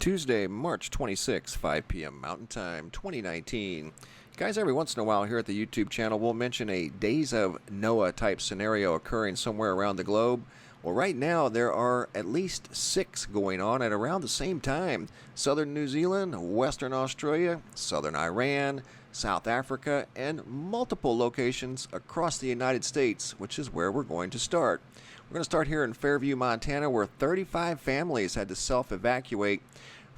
Tuesday, March 26, 5 p.m. Mountain Time, 2019. Guys, every once in a while here at the YouTube channel, we'll mention a Days of Noah type scenario occurring somewhere around the globe. Well, right now, there are at least 6 going on at around the same time. Southern New Zealand, Western Australia, Southern Iran, South Africa, and multiple locations across the United States, which is where we're going to start. We're going to start here in Fairview, Montana, where 35 families had to self-evacuate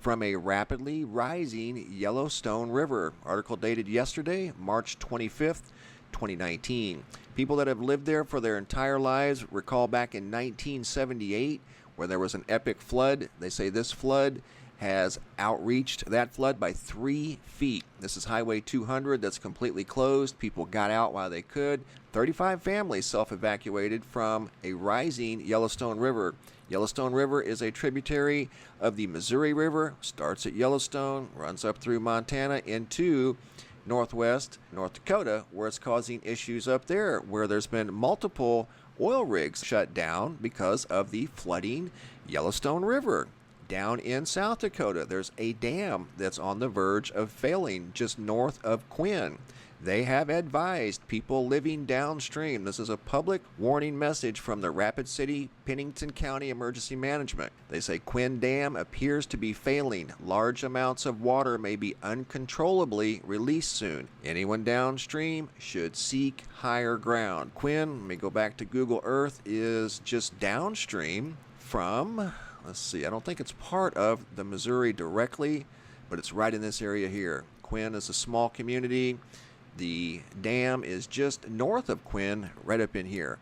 from a rapidly rising Yellowstone River. Article dated yesterday, March 25th, 2019. People that have lived there for their entire lives recall back in 1978 where there was an epic flood. They say this flood has outreached that flood by 3 feet. This is Highway 200 that's completely closed. People got out while they could. 35 families self-evacuated from a rising Yellowstone River. Yellowstone River is a tributary of the Missouri River, starts at Yellowstone, runs up through Montana into northwest North Dakota, where it's causing issues up there, where there's been multiple oil rigs shut down because of the flooding Yellowstone River. Down in South Dakota, there's a dam that's on the verge of failing just north of Quinn. They have advised people living downstream. This is a public warning message from the Rapid City, Pennington County Emergency Management. They say Quinn Dam appears to be failing. Large amounts of water may be uncontrollably released soon. Anyone downstream should seek higher ground. Quinn, let me go back to Google Earth, is just downstream from, let's see, I don't think it's part of the Missouri directly, but it's right in this area here. Quinn is a small community. The dam is just north of Quinn, right up in here.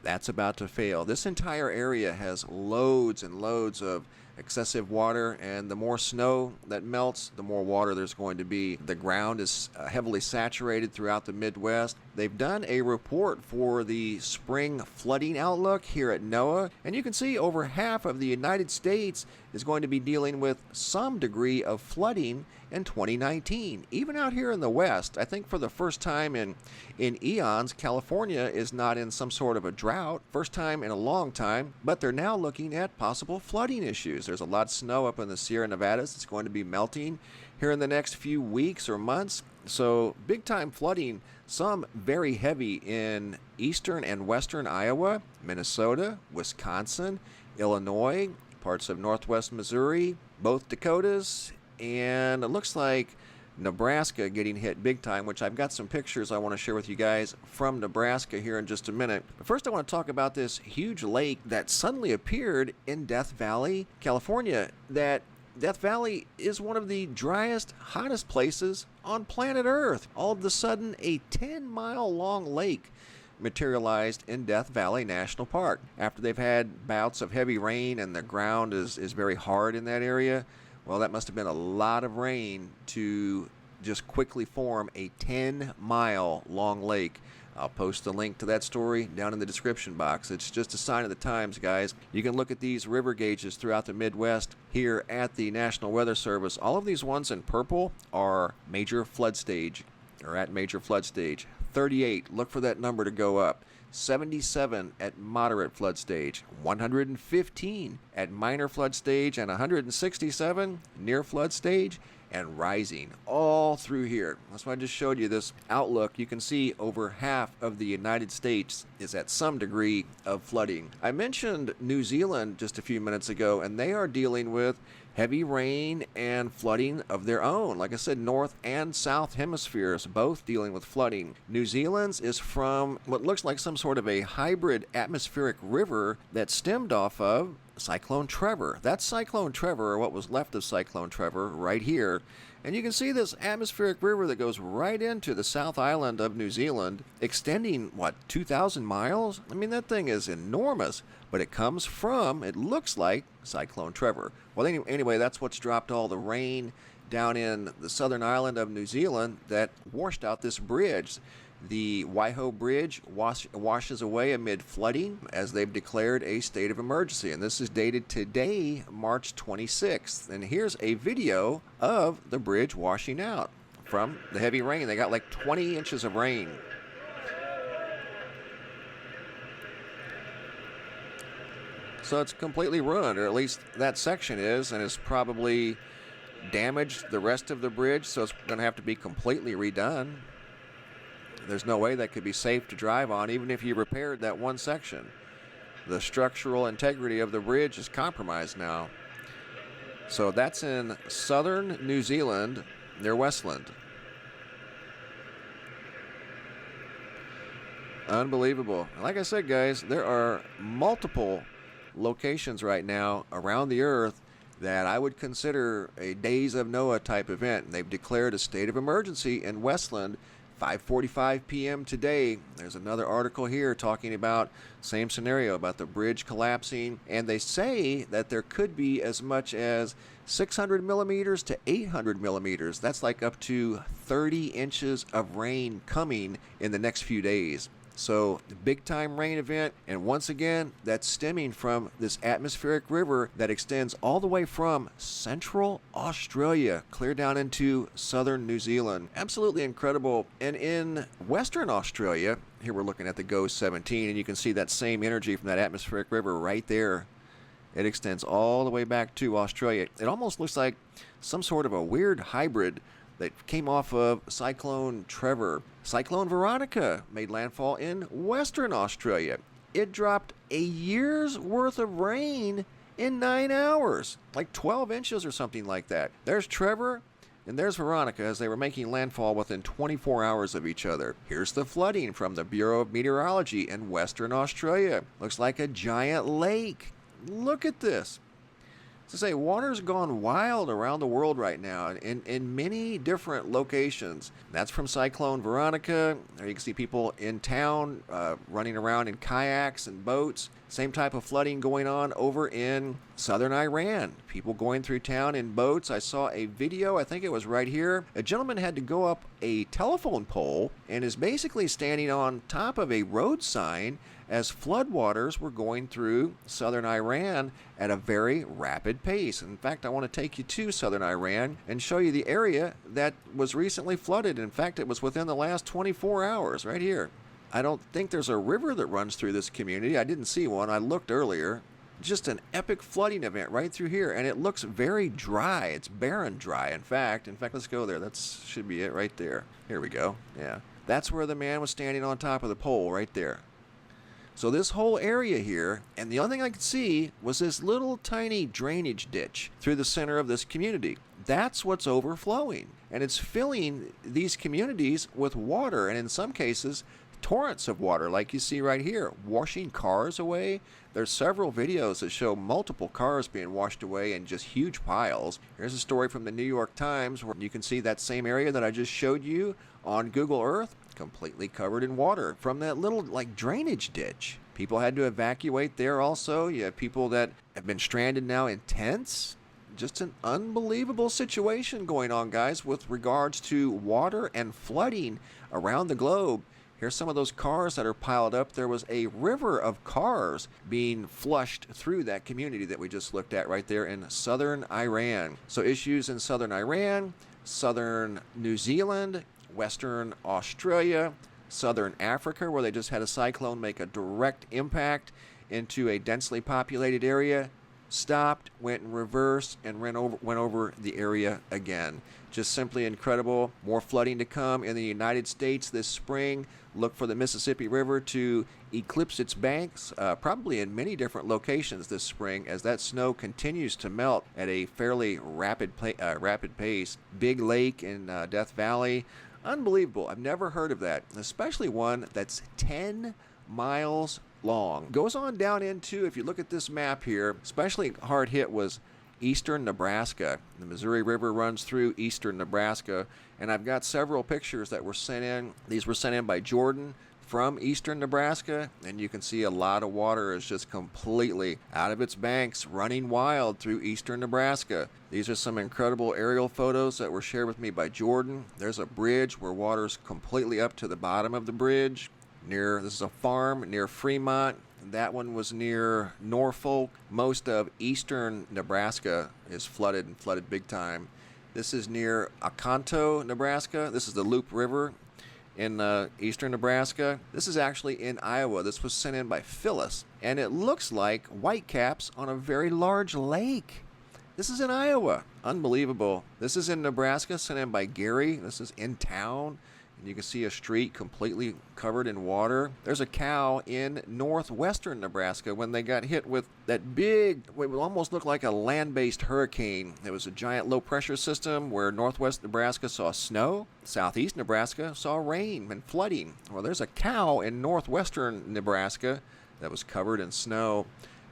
That's about to fail. This entire area has loads and loads of excessive water, and the more snow that melts, the more water there's going to be. The ground is heavily saturated throughout the Midwest. They've done a report for the spring flooding outlook here at NOAA, and you can see over half of the United States is going to be dealing with some degree of flooding in 2019. Even out here in the West, I think for the first time in eons, California is not in some sort of a drought. First time in a long time, but they're now looking at possible flooding issues. There's a lot of snow up in the Sierra Nevadas. It's going to be melting here in the next few weeks or months. So big time flooding, some very heavy in eastern and western Iowa, Minnesota, Wisconsin, Illinois, parts of northwest Missouri, both Dakotas, and it looks like Nebraska getting hit big time, which I've got some pictures I want to share with you guys from Nebraska here in just a minute. But first I want to talk about this huge lake that suddenly appeared in Death Valley, California. That Death Valley is one of the driest, hottest places on planet Earth. All of a sudden, a 10-mile long lake materialized in Death Valley National Park. After they've had bouts of heavy rain and the ground is very hard in that area, well, that must have been a lot of rain to just quickly form a 10-mile long lake. I'll post the link to that story down in the description box. It's just a sign of the times, guys. You can look at these river gauges throughout the Midwest here at the National Weather Service. All of these ones in purple are major flood stage, or at major flood stage. 38, look for that number to go up. 77 at moderate flood stage, 115 at minor flood stage, and 167 near flood stage and rising all through here. That's why I just showed you this outlook. You can see over half of the United States is at some degree of flooding. I mentioned New Zealand just a few minutes ago, and they are dealing with heavy rain and flooding of their own. Like I said, north and south hemispheres both dealing with flooding. New Zealand's is from what looks like some sort of a hybrid atmospheric river that stemmed off of Cyclone Trevor. That's Cyclone Trevor, or what was left of Cyclone Trevor, right here. And you can see this atmospheric river that goes right into the South Island of New Zealand, extending, 2,000 miles? I mean, that thing is enormous, but it comes from, it looks like, Cyclone Trevor. Well, anyway, that's what's dropped all the rain down in the southern island of New Zealand that washed out this bridge. The Waiho Bridge washes away amid flooding as they've declared a state of emergency. And this is dated today, March 26th. And here's a video of the bridge washing out from the heavy rain. They got like 20 inches of rain. So it's completely ruined, or at least that section is, and it's probably damaged the rest of the bridge, so it's going to have to be completely redone. There's no way that could be safe to drive on, even if you repaired that one section. The structural integrity of the bridge is compromised now. So that's in southern New Zealand near Westland. Unbelievable. Like I said, guys, there are multiple locations right now around the earth that I would consider a Days of Noah type event. And they've declared a state of emergency in Westland, 5:45 p.m. today. There's another article here talking about same scenario, about the bridge collapsing, and they say that there could be as much as 600 millimeters to 800 millimeters. That's like up to 30 inches of rain coming in the next few days. So, big time rain event, and once again, that's stemming from this atmospheric river that extends all the way from central Australia, clear down into southern New Zealand. Absolutely incredible. And in Western Australia, here we're looking at the GOES 17, and you can see that same energy from that atmospheric river right there. It extends all the way back to Australia. It almost looks like some sort of a weird hybrid that came off of Cyclone Trevor. Cyclone Veronica made landfall in Western Australia. It dropped a year's worth of rain in 9 hours, like 12 inches or something like that. There's Trevor and there's Veronica as they were making landfall within 24 hours of each other. Here's the flooding from the Bureau of Meteorology in Western Australia. Looks like a giant lake. Look at this. To say, water's gone wild around the world right now in many different locations. That's from Cyclone Veronica. There you can see people in town running around in kayaks and boats. Same type of flooding going on over in southern Iran. People going through town in boats. I saw a video, I think it was right here. A gentleman had to go up a telephone pole and is basically standing on top of a road sign as floodwaters were going through southern Iran at a very rapid pace. In fact, I want to take you to southern Iran and show you the area that was recently flooded. In fact, it was within the last 24 hours right here. I don't think there's a river that runs through this community. I didn't see one. I looked earlier. Just an epic flooding event right through here, and it looks very dry. It's barren dry, in fact, let's go there. That should be it right there. Here we go. Yeah. That's where the man was standing on top of the pole right there. So this whole area here, and the only thing I could see was this little tiny drainage ditch through the center of this community. That's what's overflowing, and it's filling these communities with water, and in some cases, torrents of water like you see right here, washing cars away. There's several videos that show multiple cars being washed away in just huge piles. Here's a story from the New York Times where you can see that same area that I just showed you on Google Earth, completely covered in water from that little like drainage ditch. People had to evacuate there also. You have people that have been stranded now in tents. Just an unbelievable situation going on, guys, with regards to water and flooding around the globe. Here's some of those cars that are piled up. There was a river of cars being flushed through that community that we just looked at right there in southern Iran. So issues in southern Iran, southern New Zealand, western Australia, southern Africa, where they just had a cyclone make a direct impact into a densely populated area, stopped, went in reverse, and went over the area again. Just simply incredible. More flooding to come in the United States this spring. Look for the Mississippi River to eclipse its banks, probably in many different locations this spring as that snow continues to melt at a fairly rapid pace. Big Lake in Death Valley. Unbelievable. I've never heard of that, especially one that's 10 miles long. Goes on down into, if you look at this map here, especially hard hit was eastern Nebraska. The Missouri River runs through eastern Nebraska, and I've got several pictures that were sent in. These were sent in by Jordan from eastern Nebraska, and you can see a lot of water is just completely out of its banks, running wild through eastern Nebraska. These are some incredible aerial photos that were shared with me by Jordan. There's a bridge where water's completely up to the bottom of the bridge. This is a farm near Fremont. That one was near Norfolk. Most of eastern Nebraska is flooded and flooded big time. This is near Akanto, Nebraska. This is the Loup River in eastern Nebraska. This is actually in Iowa. This was sent in by Phyllis, and it looks like whitecaps on a very large lake. This is in Iowa. Unbelievable. This is in Nebraska, sent in by Gary. This is in town. And you can see a street completely covered in water. There's a cow in northwestern Nebraska when they got hit with that big, what would almost look like a land-based hurricane. It was a giant low-pressure system where northwest Nebraska saw snow. Southeast Nebraska saw rain and flooding. Well, there's a cow in northwestern Nebraska that was covered in snow.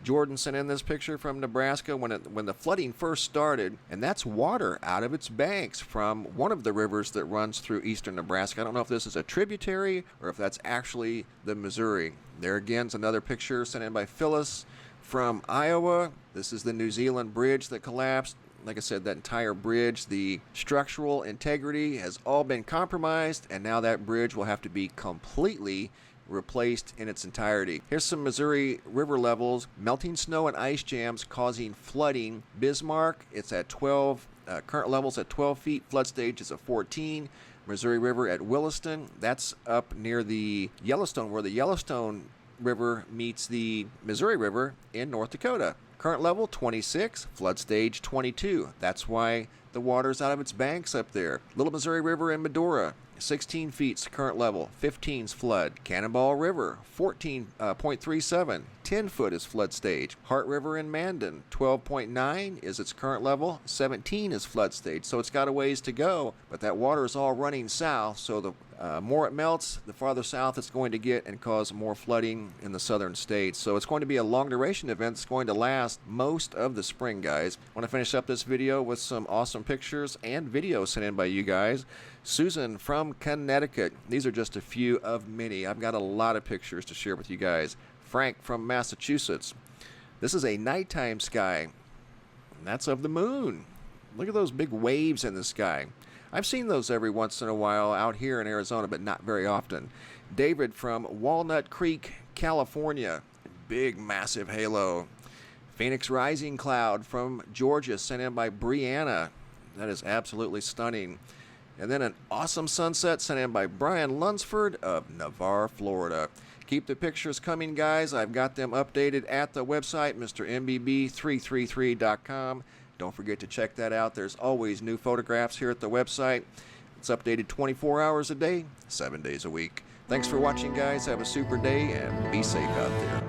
Jordan sent in this picture from Nebraska when the flooding first started, and that's water out of its banks from one of the rivers that runs through eastern Nebraska. I don't know if this is a tributary or if that's actually the Missouri. There again is another picture sent in by Phyllis from Iowa. This is the New Zealand bridge that collapsed. Like I said, that entire bridge, the structural integrity has all been compromised, and now that bridge will have to be completely replaced in its entirety. Here's some Missouri river levels. Melting snow and ice jams causing flooding. Bismarck, it's at 12. Current levels at 12 feet. Flood stage is at 14. Missouri River at Williston. That's up near the Yellowstone, where the Yellowstone River meets the Missouri River in North Dakota. Current level 26. Flood stage 22. That's why the water's out of its banks up there. Little Missouri River in Medora. 16 feet's current level, 15's flood. Cannonball River, 14.37, 10 foot is flood stage. Hart River in Mandan, 12.9 is its current level, 17 is flood stage. So it's got a ways to go, but that water is all running south, so the more it melts, the farther south it's going to get and cause more flooding in the southern states. So it's going to be a long duration event that's going to last most of the spring, guys. I want to finish up this video with some awesome pictures and videos sent in by you guys. Susan from Connecticut. These are just a few of many. I've got a lot of pictures to share with you guys. Frank from Massachusetts. This is a nighttime sky, and that's of the moon. Look at those big waves in the sky. I've seen those every once in a while out here in Arizona, but not very often. David from Walnut Creek, California. Big, massive halo. Phoenix Rising Cloud from Georgia, sent in by Brianna. That is absolutely stunning. And then an awesome sunset sent in by Brian Lunsford of Navarre, Florida. Keep the pictures coming, guys. I've got them updated at the website, MrMBB333.com. Don't forget to check that out. There's always new photographs here at the website. It's updated 24 hours a day, 7 days a week. Thanks for watching, guys. Have a super day and be safe out there.